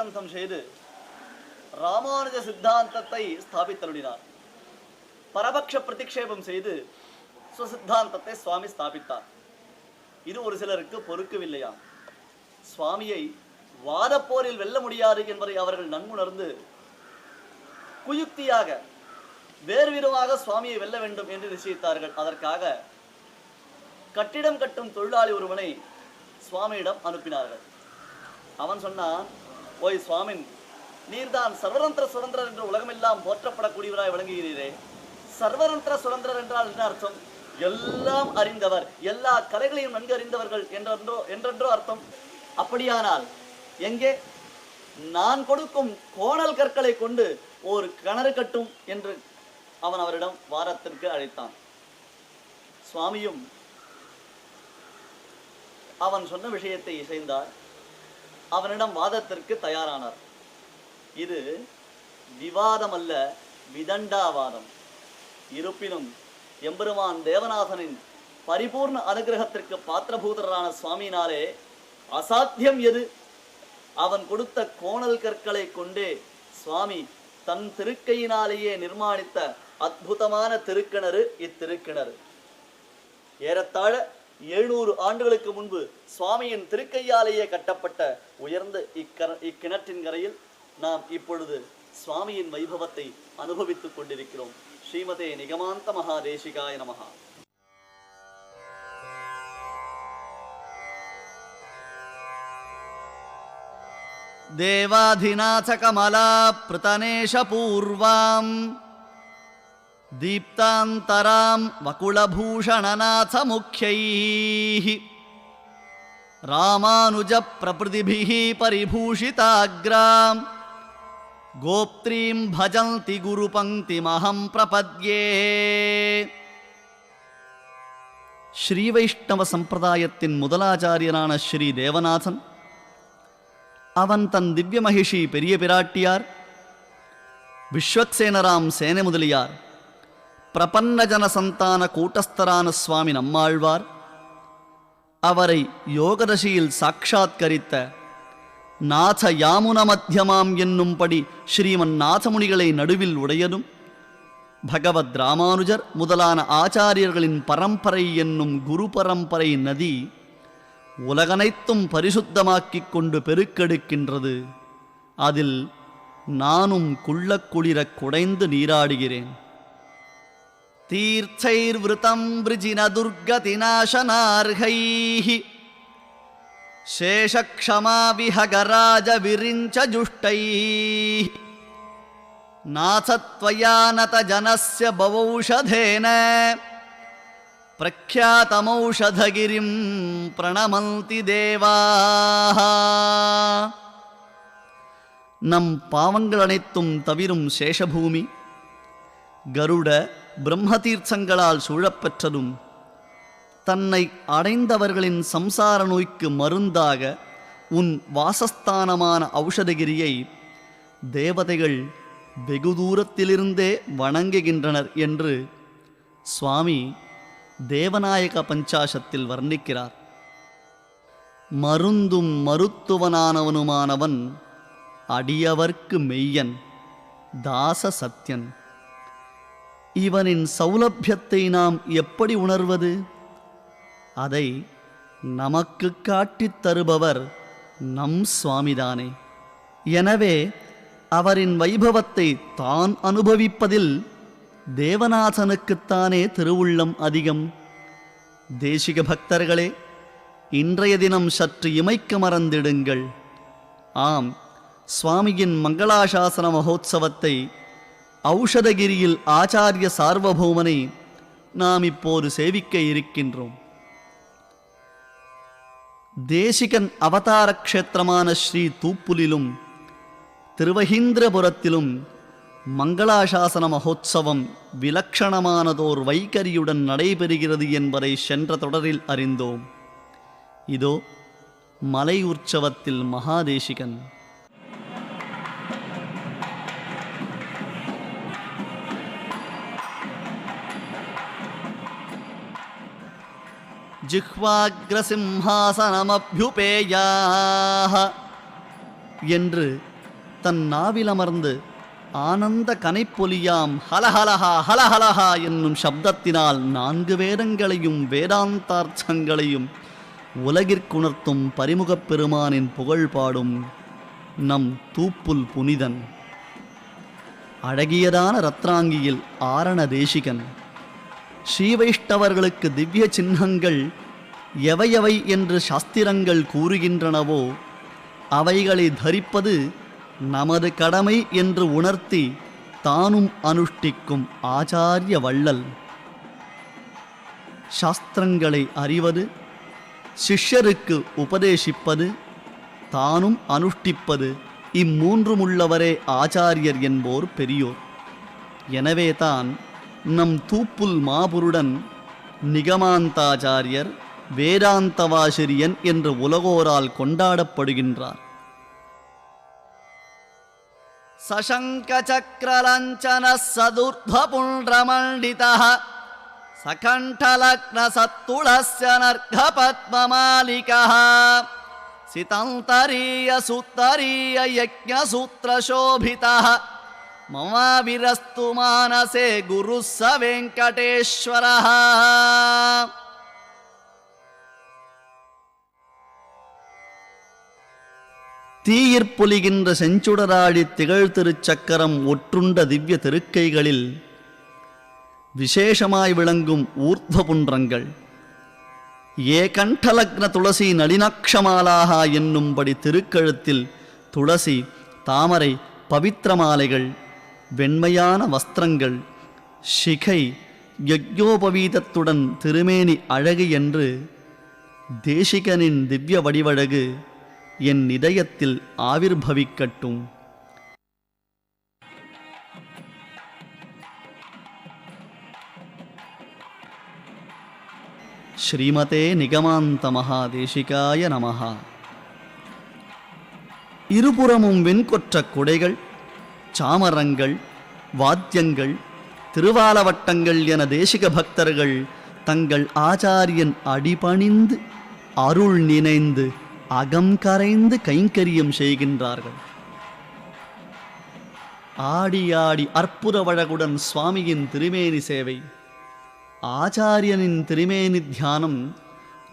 கிரந்தம் செய்து ராமானுஜ சித்தாந்தத்தை ஸ்தாபித்தருளினார். பரபக்ஷ பிரதிக்ஷேபம் செய்து சுசித்தாந்தத்தை சுவாமி ஸ்தாபித்தார். இது ஒரு சிலருக்கு பொறுக்கவில்லையா. சுவாமியை வாதப்போரில் வெல்ல முடியாது என்பதை அவர்கள் நன்குணர்ந்து குயுக்தியாக வேறு விதமாக சுவாமியை வெல்ல வேண்டும் என்று நிச்சயித்தார்கள். அதற்காக கட்டிடம் கட்டும் தொழிலாளி ஒருவனை சுவாமியிடம் அனுப்பினார்கள். அவன் சொன்னான், ஓய் சுவாமின், நீர்தான் சர்வதந்திர சுதந்திரர் என்று உலகமெல்லாம் போற்றப்படக்கூடியவராய் விளங்குகிறீரே. சர்வதந்திர சுதந்திரர் என்றால் என்ன அர்த்தம்? எல்லாம் அறிந்தவர், எல்லா கலைகளையும் நன்கு அறிந்தவர்கள் என்றென்றோ அர்த்தம். அப்படியானால் எங்கே நான் கொடுக்கும் கோணல் கற்களை கொண்டு ஒரு கிணறு கட்டும் என்று அவன் அவரிடம் வாதத்திற்கு அழைத்தான். சுவாமியும் அவன் சொன்ன விஷயத்தை இசைந்தார். அவனிடம் வாதத்திற்கு தயாரானார். இது விவாதம் அல்ல, விதண்டாவாதம். இருப்பினும் எம்பெருமான் தேவநாதனின் பரிபூர்ண அனுகிரகத்திற்கு பாத்திரபூதரான சுவாமியினாலே அசாத்தியம் எது? அவன் கொடுத்த கோணல் கற்களை கொண்டே சுவாமி தன் திருக்கையினாலேயே நிர்மாணித்த அற்புதமான திருக்கிணறு இத்திருக்கிணறு. ஏறத்தாழ 700 ஆண்டுகளுக்கு முன்பு சுவாமியின் திருக்கையாலேயே கட்டப்பட்ட உயர்ந்த இக்கிணற்றின் கரையில் நாம் இப்பொழுது சுவாமியின் வைபவத்தை அனுபவித்துக் கொண்டிருக்கிறோம். ஸ்ரீமதே நிகமாந்த மகாதேசிகாய நமஹ. தேவாதிநாத கமலா பிரதனேஷ பூர்வாம் தீப்தாந்தராம் வகுளபூஷணநாத முக்யைः ராமானுஜ பிரபிருதிபிः பரிபூஷிதாக்ராம் கோப்த்ரீம் பஜந்தி குரு பங்கிமஹம் பிரபத்யே. ஸ்ரீ வைஷ்ணவ சம்பிரதாயத்தின் முதலாச்சாரியனான ஸ்ரீ தேவநாதன், அவன் தன் திவ்ய மகிஷி பெரிய பிராட்டியார், விஸ்வக்சேனராம் சேனை முதலியார், பிரபன்ன ஜன சந்தான கூட்டஸ்தரான சுவாமி நம்மாழ்வார், அவரை யோகதசியில் சாட்சாத்கரித்த நாத யாமுன மத்தியமாம் என்னும்படி ஸ்ரீமன் நாதமுனிகளை நடுவில் உடையதும், பகவத் ராமானுஜர் முதலான ஆச்சாரியர்களின் பரம்பரை என்னும் குரு பரம்பரை நதி உலகனைத்தும் பரிசுத்தமாக்கிக் கொண்டு பெருக்கெடுக்கின்றது. அதில் நானும் குள்ளக் குளிரக் குடைந்து நீராடுகிறேன். தீர்த்தைர் விருதம் விருஜின துர்கதிநாசனார்கைः சேஷக்ஷமா விஹகராஜ விரிஞ்ச ஜுஷ்டைः நாசத்வயானத ஜனஸ்ய பவௌஷதேன பிரக்யாதமௌஷதகிரிம் பிரணமந்தி தேவாः. நம் பாவங்கள் அனைத்தும் தவிரும் சேஷபூமி கருட பிரம்மதீர்த்தங்களால் சூழப்பெற்றதும், தன்னை அடைந்தவர்களின் சம்சார நோய்க்கு மருந்தாக உன் வாசஸ்தானமான ஔஷதகிரியை தேவதைகள் வெகு தூரத்திலிருந்தே வணங்குகின்றனர் என்று சுவாமி தேவநாயக பஞ்சாசத்தில் வர்ணிக்கிறார். மருந்தும் மருத்துவனானவனுமானவன் அடியவர்க்கு மெய்யன், தாச சத்யன். இவனின் சௌலபியத்தை நாம் எப்படி உணர்வது? அதை நமக்கு காட்டித் தருபவர் நம் சுவாமிதானே. எனவே அவரின் வைபவத்தை தான் அனுபவிப்பதில் தேவநாதனுக்குத்தானே திருவுள்ளம் அதிகம். தேசிக பக்தர்களே, இன்றைய தினம் சற்று இமைக்க மறந்திடுங்கள். ஆம், சுவாமியின் மங்களாசாசன மகோத்சவத்தை ஔஷதகிரியில் ஆச்சாரிய சார்வபௌமனை நாம் இப்போது சேவிக்க இருக்கின்றோம். தேசிகன் அவதார க்ஷேத்திரமான ஸ்ரீ தூப்புலிலும் திருவஹீந்திரபுரத்திலும் மங்களாசாசன மகோத்சவம் விலக்ஷணமானதோர் வைகரியுடன் நடைபெறுகிறது என்பதை சென்ற தொடரில் அறிந்தோம். இதோ மலை உற்சவத்தில் மகாதேசிகன் ஜிஹ்வாக்ரசிம்ஹாசனமப்யுபேயாஹ என்று தன் நாவிலமர்ந்து ஆனந்த கனைப்பொலியாம் ஹலஹலஹா ஹலஹலஹா என்னும் சப்தத்தினால் 4 வேதங்களையும் வேதாந்தார்த்தங்களையும் உலகிற்குணர்த்தும் பரிமுகப் பெருமானின் புகழ் பாடும் நம் தூப்புல் புனிதன். அழகியதான ரத்ராங்கியில் ஆரண தேசிகன். ஸ்ரீவைஷ்ணவர்களுக்கு திவ்ய சின்னங்கள் எவையவை என்று சாஸ்திரங்கள் கூறுகின்றனவோ அவைகளை தரிப்பது நமது கடமை என்று உணர்த்தி தானும் அனுஷ்டிக்கும் ஆச்சாரிய வள்ளல். சாஸ்திரங்களை அறிவது, சிஷ்யருக்கு உபதேசிப்பது, தானும் அனுஷ்டிப்பது, இம்மூன்றுமுள்ளவரே ஆச்சாரியர் என்போர் பெரியோர். எனவே தான் நம் தூப்புல் மாபுருடன் நிகமாந்தாச்சாரியர், வேதாந்தவாசிரியன் என்று உலகோரால் கொண்டாடப்படுகின்றார். சசங்க சக்கரலஞ்சன சதுர்த்வபுண்ட்ரமண்டிதः சகண்டலக்ன சத்துளஸ்ய நர்க பத்மமாலிகः சிதந்தரீய சுத்தரீய யஜ்ஞசூத்ரசோபிதः மம விரஸ்து மானசே குரு ச வெங்கடேஸ்வரः. தீயிற்பொலிகின்ற செஞ்சுடராழி திகழ் திருச்சக்கரம் ஒற்றுண்ட திவ்ய திருக்கைகளில் விசேஷமாய் விளங்கும் ஊர்த்வபுன்றங்கள், ஏகண்டலக்ன துளசி நளினாட்சமாலாகா என்னும்படி திருக்கழுத்தில் துளசி, தாமரை, பவித்திரமாலைகள், வெண்மையான வஸ்திரங்கள், சிகை, யஜ்ஞோபவீதத்துடன் திருமேனி அழகு என்று தேசிகனின் திவ்ய வடிவழகு என் இதயத்தில் ஆவிர்பவிக்கட்டும். ஸ்ரீமதே நிகமாந்த மகாதேசிகாய நமஹ. இருபுறமும் வெண்கொற்ற குடைகள், சாமரங்கள், வாத்தியங்கள், திருவாலவட்டங்கள் என தேசிக பக்தர்கள் தங்கள் ஆச்சாரியன் அடிபணிந்து அருள் நினைந்து அகம் கரைந்து கைங்கரியம் செய்கின்றார்கள். ஆடி ஆடி அற்புத வழகுடன் சுவாமியின் திருமேனி சேவை, ஆச்சாரியனின் திருமேனி தியானம்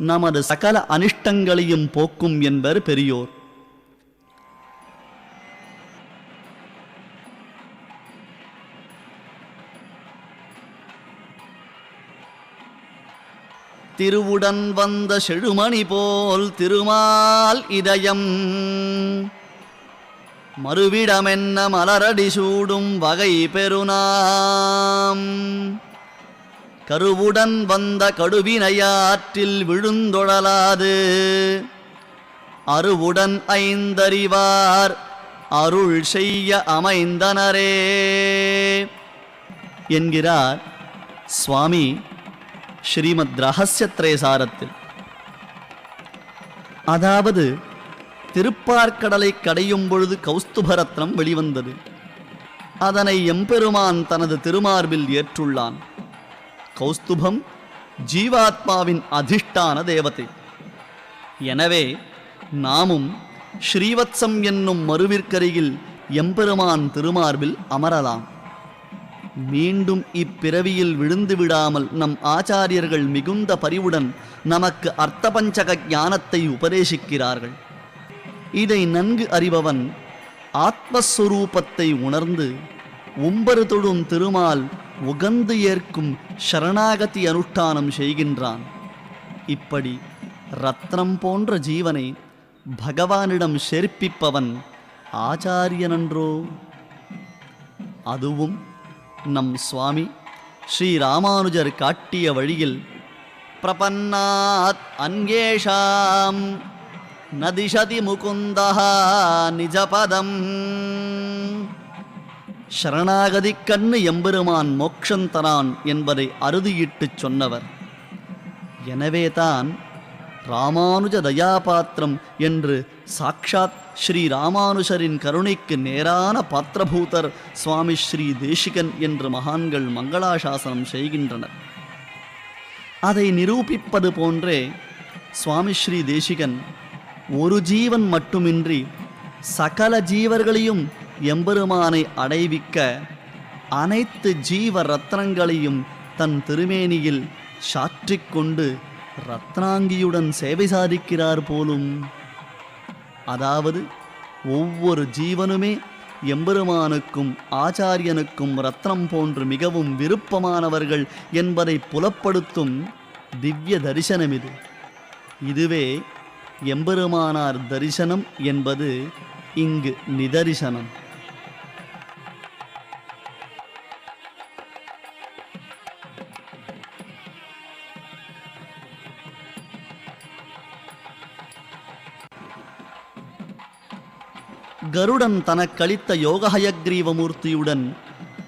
நமது சகல அனிஷ்டங்களையும் போக்கும் என்பர் பெரியோர். திருவுடன் வந்த செழுமணி போல் திருமால் இதயம் மறுவிடமென்ன மலரடி சூடும் வகை பெருநாம். கருவுடன் வந்த கடுவினையாற்றில் விழுந்தொழலாது அருவுடன் ஐந்தறிவார் அருள் செய்ய அமைந்தனரே என்கிறார் சுவாமி ஸ்ரீமத் ரகசியத்ரேசாரத்தில். அதாவது திருப்பார்க்கடலை கடையும் பொழுது கௌஸ்துபரத்னம் வெளிவந்தது. அதனை எம்பெருமான் தனது திருமார்பில் ஏற்றுள்ளான். கௌஸ்துபம் ஜீவாத்மாவின் அதிஷ்டான தேவதை. எனவே நாமும் ஸ்ரீவத்சம் என்னும் மருவிற்கருகில் எம்பெருமான் திருமார்பில் அமரலாம். மீண்டும் இப்பிறவியில் விழுந்து விடாமல் நம் ஆச்சாரியர்கள் மிகுந்த பரிவுடன் நமக்கு அர்த்தபஞ்சக ஞானத்தை உபதேசிக்கிறார்கள். இதை நன்கு அறிபவன் ஆத்மஸ்வரூபத்தை உணர்ந்து உம்பரு தொடும் திருமால் உகந்து ஏற்கும் சரணாகதி அனுஷ்டானம் செய்கின்றான். இப்படி ரத்னம் போன்ற ஜீவனை பகவானிடம் சேர்ப்பிப்பவன் ஆச்சாரியனன்றோ? அதுவும் நம் சுவாமி ஸ்ரீ ராமானுஜர் காட்டிய வழியில் பிரபன்னாத் அன்யேஷாம் நதிஷதி முகுந்தஹ நிஜபதம். சரணாகதிக்கண்ணு எம்பெருமான் மோக்ஷந்தரான் என்பதை அறுதியிட்டுச் சொன்னவர். எனவேதான் ராமானுஜ தயாபாத்திரம் என்று சாக்ஷாத் ஸ்ரீ ராமானுஜரின் கருணைக்கு நேரான பாத்திரபூதர் சுவாமி ஸ்ரீ தேசிகன் என்று மகான்கள் மங்களாசாசனம் செய்கின்றனர். அதை நிரூபிப்பது போன்றே சுவாமி ஸ்ரீ தேசிகன் ஒரு ஜீவன் மட்டுமின்றி சகல ஜீவர்களையும் எம்பெருமானை அடைவிக்க அனைத்து ஜீவ ரத்னங்களையும் தன் திருமேனியில் சாற்றிக்கொண்டு ரத்னாங்கியுடன் சேவை சாதிக்கிறார் போலும். அதாவது ஒவ்வொரு ஜீவனுமே எம்பெருமானுக்கும் ஆச்சாரியனுக்கும் ரத்னம் போன்று மிகவும் விருப்பமானவர்கள் என்பதை புலப்படுத்தும் திவ்ய தரிசனம் இது. இதுவே எம்பெருமானார் தரிசனம் என்பது இங்கு நிதரிசனம். கருடன் தனக்களித்த யோகஹயக்ரீவமூர்த்தியுடன்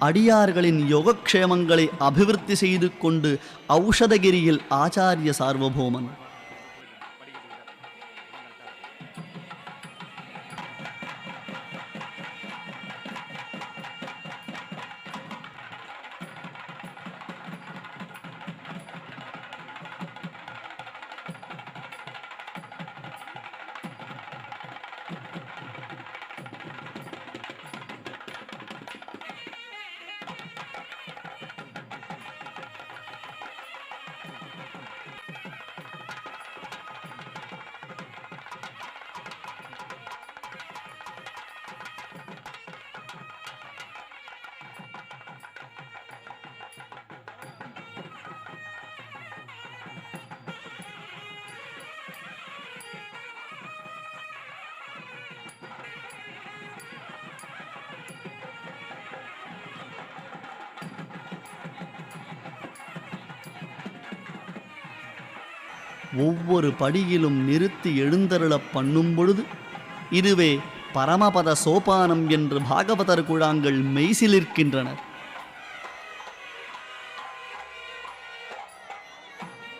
அடியார்களின் யோகக்ஷேமங்களை அபிவிருத்தி செய்து கொண்டு ஔஷதகிரியில் ஆச்சாரிய சார்வபௌமன். ஒவ்வொரு படியிலும் நிறுத்தி எழுந்தருளப் பண்ணும் பொழுது இதுவே பரமபத சோபானம் என்று பாகவதர் குழாங்கள் மெய்சிலிருக்கின்றனர்.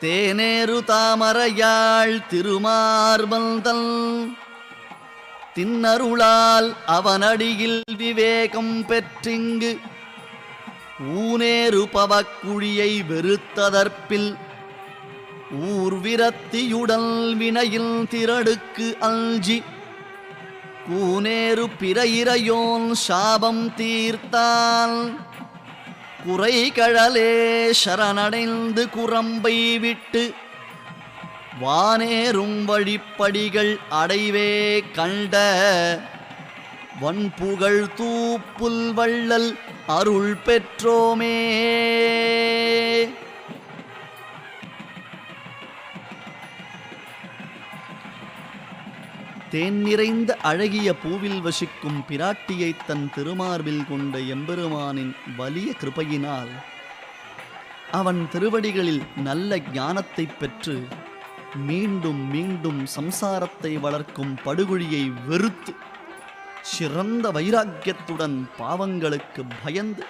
தேனேரு தாமரையாள் திருமார்பந்தல் தின்னருளால் அவனடியில் விவேகம் பெற்றிங்கு ஊனேரு பவக்குழியை வெறுத்ததற்பில் ஊர்விரத்தியுடல் வினையில் திரடுக்கு அல்ஜி கூனேரு பிறையிறையோன் சாபம் தீர்த்தால் குறைகழலே சரணடைந்து குரம்பை விட்டு வானேறும் வழிப்படிகள் அடைவே கண்ட வன்புகழ் தூப்புல் வள்ளல் அருள் பெற்றோமே. தேன் நிறைந்த அழகிய பூவில் வசிக்கும் பிராட்டியை தன் திருமார்பில் கொண்ட எம்பெருமானின் வலிய கிருபையினால் அவன் திருவடிகளில் நல்ல ஞானத்தை பெற்று மீண்டும் மீண்டும் சம்சாரத்தை வளர்க்கும் படுகொழியை வெறுத்து சிறந்த வைராக்கியத்துடன் பாவங்களுக்கு பயந்து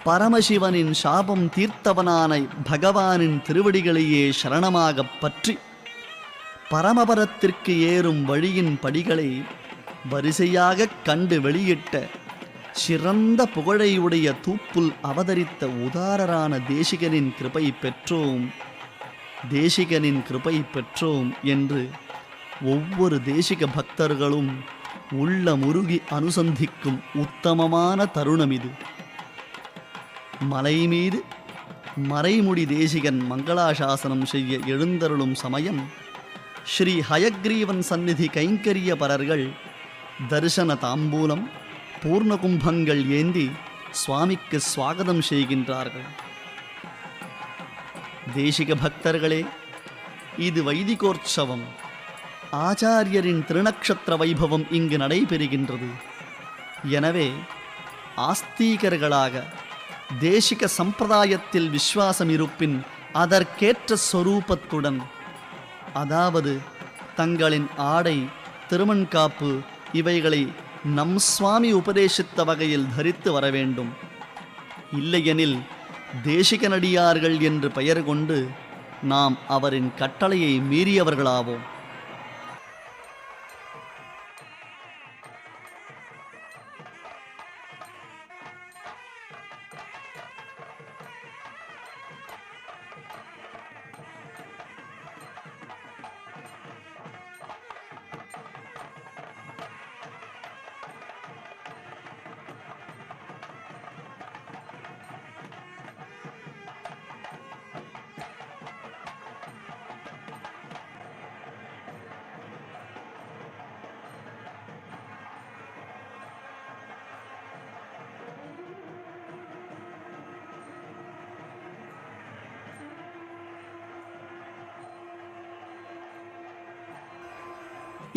பரமசிவனின் சாபம் தீர்த்தவனான பகவானின் திருவடிகளையே சரணமாகப் பற்றி பரமபதத்திற்கு ஏறும் வழியின் படிகளை வரிசையாக கண்டு வெளியிட்ட சிறந்த புகழையுடைய தூப்புல் அவதரித்த உதாரரான தேசிகனின் கிருபை பெற்றோம், தேசிகனின் கிருபை பெற்றோம் என்று ஒவ்வொரு தேசிக பக்தர்களும் உள்ள முருகி அனுசந்திக்கும் உத்தமமான தருணம் இது. மலை மீது மறைமுடி தேசிகன் மங்களாசாசனம் செய்ய எழுந்தருளும் சமயம் ஸ்ரீ ஹயக்ரீவன் சந்நிதி கைங்கரிய பரர்கள் தரிசன தாம்பூலம் பூர்ண கும்பங்கள் ஏந்தி சுவாமிக்கு ஸ்வாகதம் செய்கின்றார்கள். தேசிக பக்தர்களே, இது வைதிகோற்சவம். ஆச்சாரியரின் திருநக்ஷத்திர வைபவம் இங்கு நடைபெறுகின்றது. எனவே ஆஸ்தீகர்களாக தேசிக சம்பிரதாயத்தில் விஸ்வாசம் இருப்பின் அதற்கேற்ற ஸ்வரூபத்துடன், அதாவது தங்களின் ஆடை, திருமண்காப்பு இவைகளை நம் சுவாமி உபதேசித்த வகையில் தரித்து வர வேண்டும். இல்லையெனில் தேசிகனடியார்கள் என்று பெயர் கொண்டு நாம் அவரின் கட்டளையை மீறியவர்களாவோம்.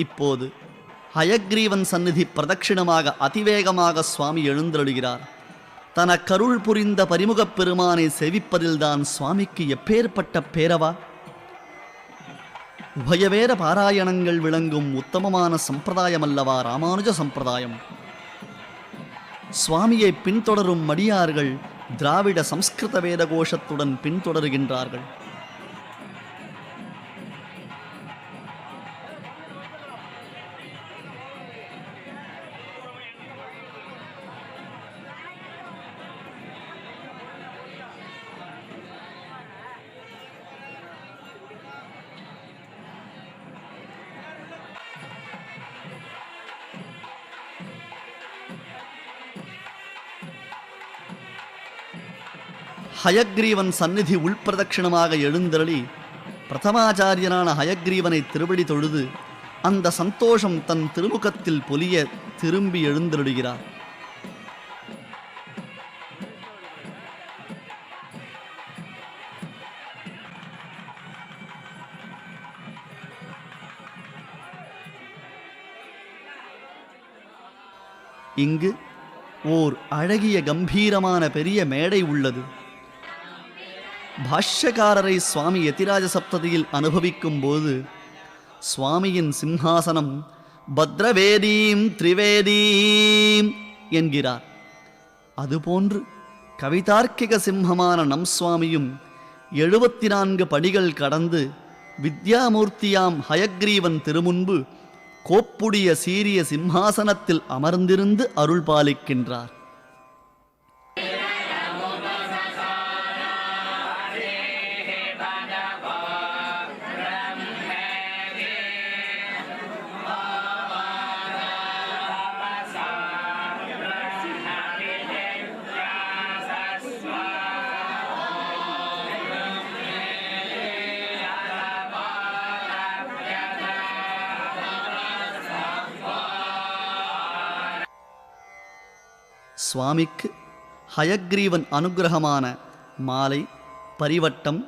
இப்போது ஹயக்ரீவன் சந்நிதி பிரதட்சிணமாக அதிவேகமாக சுவாமி எழுந்தருளுகிறார். தனக்கருள் புரிந்த பரிமுகப் பெருமானை செவிப்பதில்தான் சுவாமிக்கு எப்பேற்பட்ட பேரவா! உபயவேர பாராயணங்கள் விளங்கும் உத்தமமான சம்பிரதாயமல்லவா ராமானுஜ சம்பிரதாயம். சுவாமியை பின்தொடரும் மடியார்கள் திராவிட சம்ஸ்கிருத வேத கோஷத்துடன் பின்தொடர்கின்றார்கள். ஹயக்ரீவன் சந்நிதி உள்பிரதட்சிணமாக எழுந்தருளி பிரதமாச்சாரியனான ஹயக்ரீவனை திருவடி தொழுது அந்த சந்தோஷம் தன் திருமுகத்தில் பொலிய திரும்பி எழுந்தருளுகிறார். இங்கு ஓர் அழகிய கம்பீரமான பெரிய மேடை உள்ளது. பாஷ்யக்காரரை சுவாமி யதிராஜ சப்ததியில் அனுபவிக்கும் போது சுவாமியின் சிம்ஹாசனம் பத்ரவேதீம் திரிவேதீம் என்கிறார். அதுபோன்று கவிதார்க்கிக சிம்மமான நம் சுவாமியும் 74 படிகள் கடந்து வித்யாமூர்த்தியாம் ஹயக்ரீவன் திருமுன்பு கோப்புடைய சீரிய சிம்ஹாசனத்தில் அமர்ந்திருந்து அருள் பாலிக்கின்றார். சுவாமிக்கு ஹயக்ரீவன் அனுக்கிரகமான மாலை பரிவட்டம்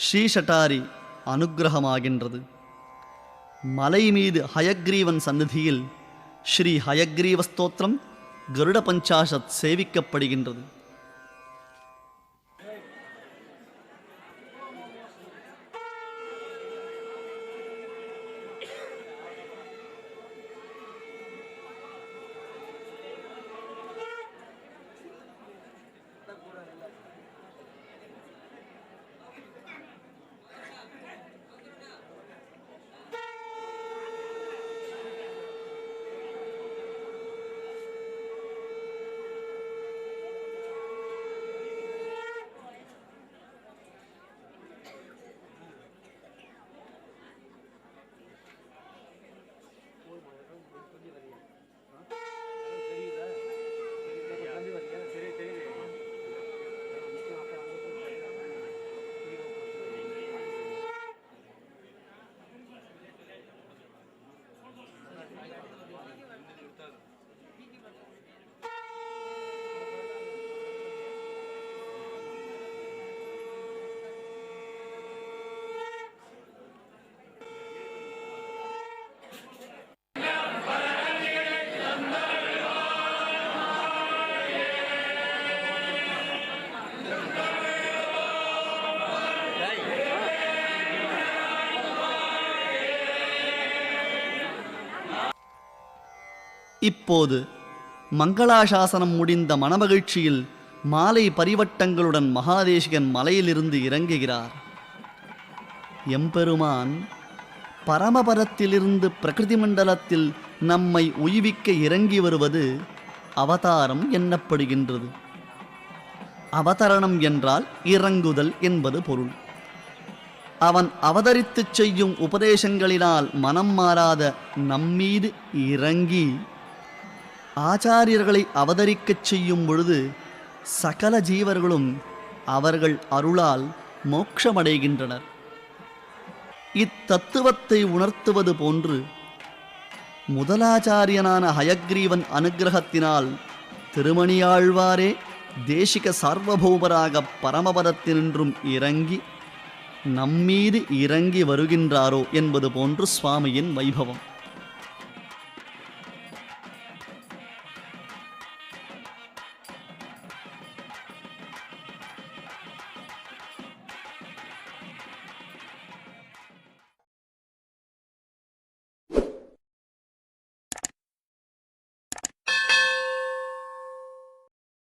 ஸ்ரீஷட்டாரி அனுக்கிரகமாகின்றது. மலை மீது ஹயக்ரீவன் சந்நிதியில் ஸ்ரீ ஹயக்ரீவ ஸ்தோத்திரம் கருட பஞ்சாஷத் சேவிக்கப்படுகின்றது. இப்போது மங்களாசாசனம் முடிந்த மனமகிழ்ச்சியில் மாலை பரிவட்டங்களுடன் மகாதேசிகன் மலையிலிருந்து இறங்குகிறார். எம்பெருமான் பரமபரத்திலிருந்து பிரகிருதி மண்டலத்தில் நம்மை உய்விக்க இறங்கி வருவது அவதாரம் எண்ணப்படுகின்றது. அவதரணம் என்றால் இறங்குதல் என்பது பொருள். அவன் அவதரித்துச் செய்யும் உபதேசங்களினால் மனம் மாறாத நம்மீது இறங்கி ஆச்சாரியர்களை அவதரிக்கச் செய்யும் பொழுது சகல ஜீவர்களும் அவர்கள் அருளால் மோட்சமடைகின்றனர். இத்தத்துவத்தை உணர்த்துவது போன்று முதலாச்சாரியனான ஹயக்ரீவன் அனுக்கிரகத்தினால் திருமணியாழ்வாரே தேசிக சார்வபௌமராக பரமபதத்தினின்றும் இறங்கி நம்மீது இறங்கி வருகின்றாரோ என்பது போன்று சுவாமியின் வைபவம்.